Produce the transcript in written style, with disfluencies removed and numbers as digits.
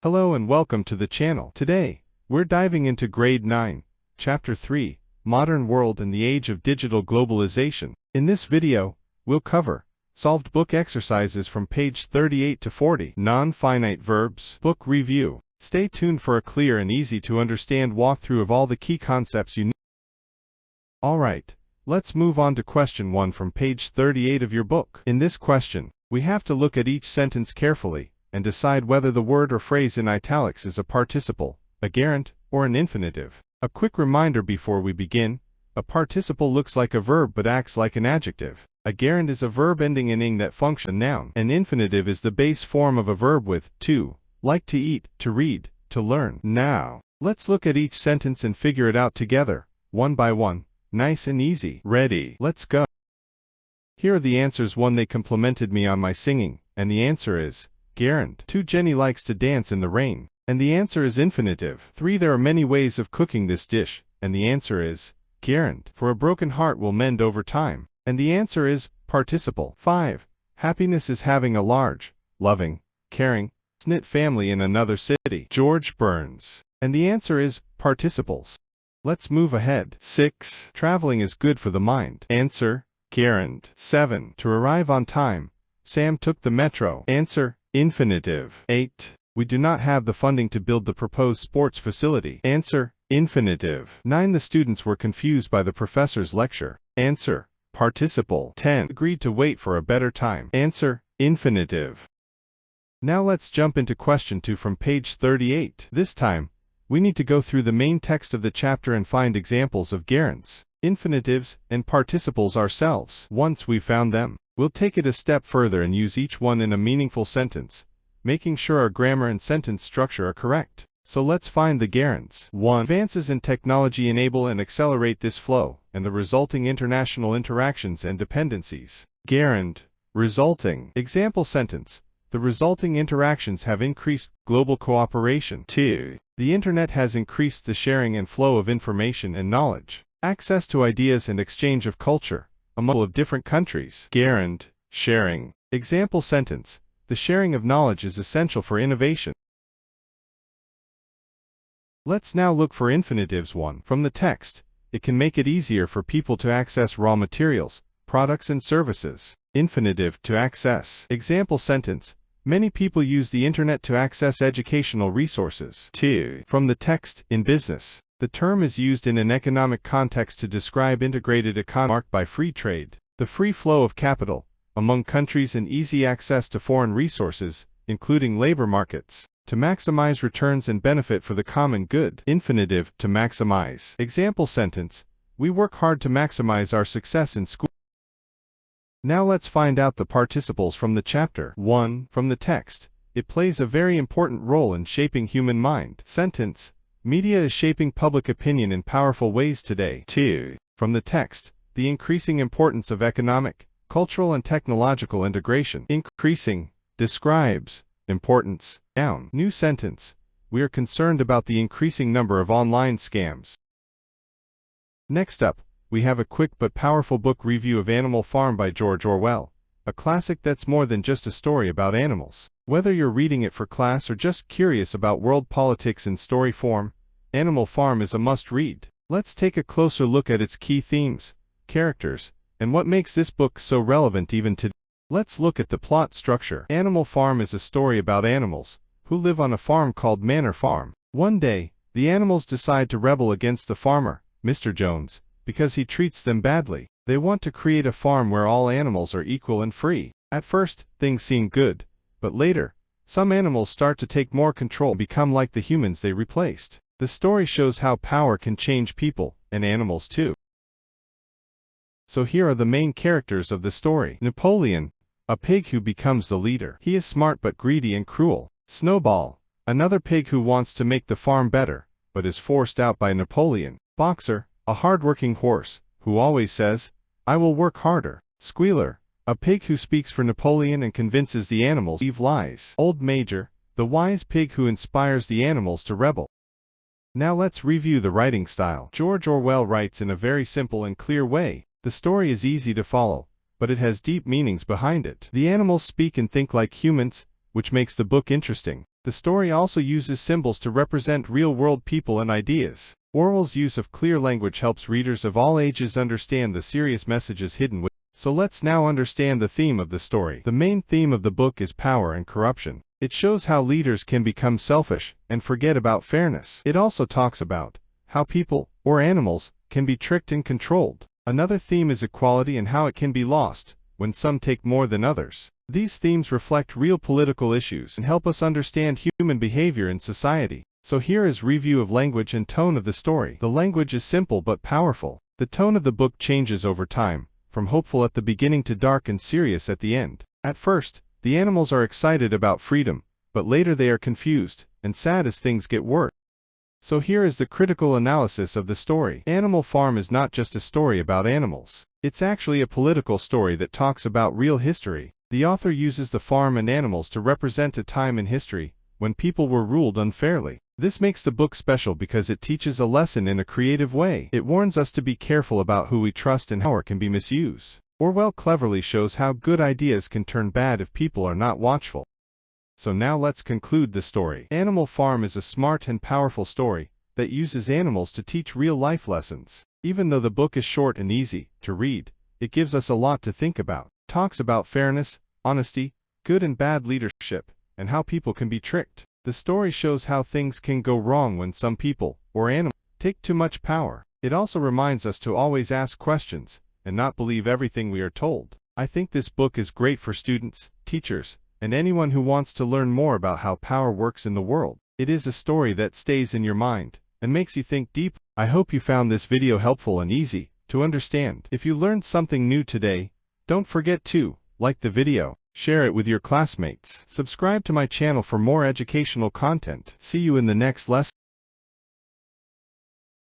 Hello and welcome to the channel. Today, we're diving into Grade 9, Chapter 3, Modern World and the Age of Digital Globalization. In this video, we'll cover solved book exercises from page 38 to 40, non-finite verbs, book review. Stay tuned for a clear and easy to understand walkthrough of all the key concepts you need. Alright, let's move on to question 1 from page 38 of your book. In this question, we have to look at each sentence carefully and decide whether the word or phrase in italics is a participle, a gerund, or an infinitive. A quick reminder before we begin: a participle looks like a verb but acts like an adjective. A gerund is a verb ending in ing that functions a noun. An infinitive is the base form of a verb with to, like to eat, to read, to learn. Now, let's look at each sentence and figure it out together, one by one. Nice and easy. Ready? Let's go. Here are the answers. 1. They complimented me on my singing, and the answer is gerund. 2. Jenny likes to dance in the rain, and the answer is infinitive. 3. There are many ways of cooking this dish, and the answer is gerund. 4. A broken heart will mend over time, and the answer is participle. 5. Happiness is having a large, loving, caring, knit family in another city. George Burns. And the answer is participles. Let's move ahead. 6. Traveling is good for the mind. Answer, gerund. 7. To arrive on time, Sam took the metro. Answer, infinitive. 8. We do not have the funding to build the proposed sports facility. Answer, infinitive. 9. The students were confused by the professor's lecture. Answer, participle. 10. Agreed to wait for a better time. Answer, infinitive. Now let's jump into question 2 from page 38. This time, we need to go through the main text of the chapter and find examples of gerunds, infinitives, and participles ourselves. Once we've found them, we'll take it a step further and use each one in a meaningful sentence, making sure our grammar and sentence structure are correct. So let's find the gerunds. 1. Advances in technology enable and accelerate this flow, and the resulting international interactions and dependencies. Gerund, resulting. Example sentence: the resulting interactions have increased global cooperation. 2. The internet has increased the sharing and flow of information and knowledge, access to ideas and exchange of culture among of different countries. Gerund, sharing. Example sentence: the sharing of knowledge is essential for innovation. Let's now look for infinitives. 1. From the text, it can make it easier for people to access raw materials, products and services. Infinitive, to access. Example sentence: many people use the internet to access educational resources. 2. From the text, in business, the term is used in an economic context to describe integrated economy marked by free trade, the free flow of capital among countries and easy access to foreign resources, including labor markets, to maximize returns and benefit for the common good. Infinitive, to maximize. Example sentence: we work hard to maximize our success in school. Now let's find out the participles from the chapter. 1. From the text, it plays a very important role in shaping human mind. Sentence: media is shaping public opinion in powerful ways today. 2. From the text, the increasing importance of economic, cultural and technological integration. Increasing, describes, importance. Noun. New sentence: we are concerned about the increasing number of online scams. Next up, we have a quick but powerful book review of Animal Farm by George Orwell, a classic that's more than just a story about animals. Whether you're reading it for class or just curious about world politics in story form, Animal Farm is a must-read. Let's take a closer look at its key themes, characters, and what makes this book so relevant even today. Let's look at the plot structure. Animal Farm is a story about animals who live on a farm called Manor Farm. One day, the animals decide to rebel against the farmer, Mr. Jones, because he treats them badly. They want to create a farm where all animals are equal and free. At first, things seem good, but later, some animals start to take more control and become like the humans they replaced. The story shows how power can change people, and animals too. So here are the main characters of the story. Napoleon, a pig who becomes the leader. He is smart but greedy and cruel. Snowball, another pig who wants to make the farm better, but is forced out by Napoleon. Boxer, a hard-working horse, who always says, "I will work harder." Squealer, a pig who speaks for Napoleon and convinces the animals to believe lies. Old Major, the wise pig who inspires the animals to rebel. Now let's review the writing style. George Orwell writes in a very simple and clear way. The story is easy to follow, but it has deep meanings behind it. The animals speak and think like humans, which makes the book interesting. The story also uses symbols to represent real-world people and ideas. Orwell's use of clear language helps readers of all ages understand the serious messages hidden within. So let's now understand the theme of the story. The main theme of the book is power and corruption. It shows how leaders can become selfish and forget about fairness. It also talks about how people, or animals, can be tricked and controlled. Another theme is equality and how it can be lost when some take more than others. These themes reflect real political issues and help us understand human behavior in society. So here is review of language and tone of the story. The language is simple but powerful. The tone of the book changes over time, from hopeful at the beginning to dark and serious at the end. At first, the animals are excited about freedom, but later they are confused and sad as things get worse. So here is the critical analysis of the story. Animal Farm is not just a story about animals. It's actually a political story that talks about real history. The author uses the farm and animals to represent a time in history when people were ruled unfairly. This makes the book special because it teaches a lesson in a creative way. It warns us to be careful about who we trust and how power can be misused. Orwell cleverly shows how good ideas can turn bad if people are not watchful. So now let's conclude the story. Animal Farm is a smart and powerful story that uses animals to teach real-life lessons. Even though the book is short and easy to read, it gives us a lot to think about. It talks about fairness, honesty, good and bad leadership, and how people can be tricked. The story shows how things can go wrong when some people, or animals, take too much power. It also reminds us to always ask questions and not believe everything we are told. I think this book is great for students, teachers, and anyone who wants to learn more about how power works in the world. It is a story that stays in your mind and makes you think deep. I hope you found this video helpful and easy to understand. If you learned something new today, don't forget to like the video, share it with your classmates, subscribe to my channel for more educational content. See you in the next lesson.